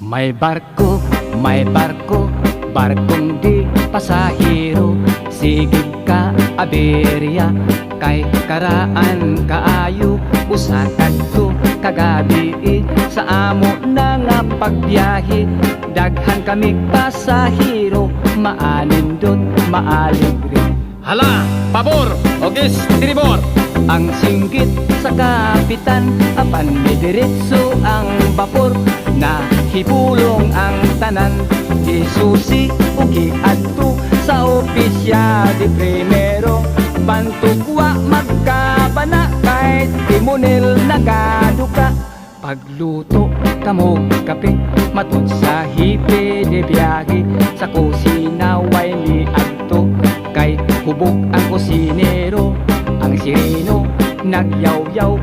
May barko, barkong di pasahero. Sigig ka aberya, kay karaan kaayo. Usatag ko kagabi sa amo na nga pagbiyahe. Daghan kami pasahero, maalindot, maaligre. Hala, pabor, ogis, tribor. Ang singgit sa kapitan, apan may diretso ang bapor. Nahibulong ang tanan, isusi ugi adto sa opisya di primero. Bantugwa magkabana, kahit timunil nagaduka. Pagluto kamo kape, matud sa hipe de biyahe. Sa kusina way ni adto, kay hubog ang kusinero. Ang sireno nagyaw-yaw,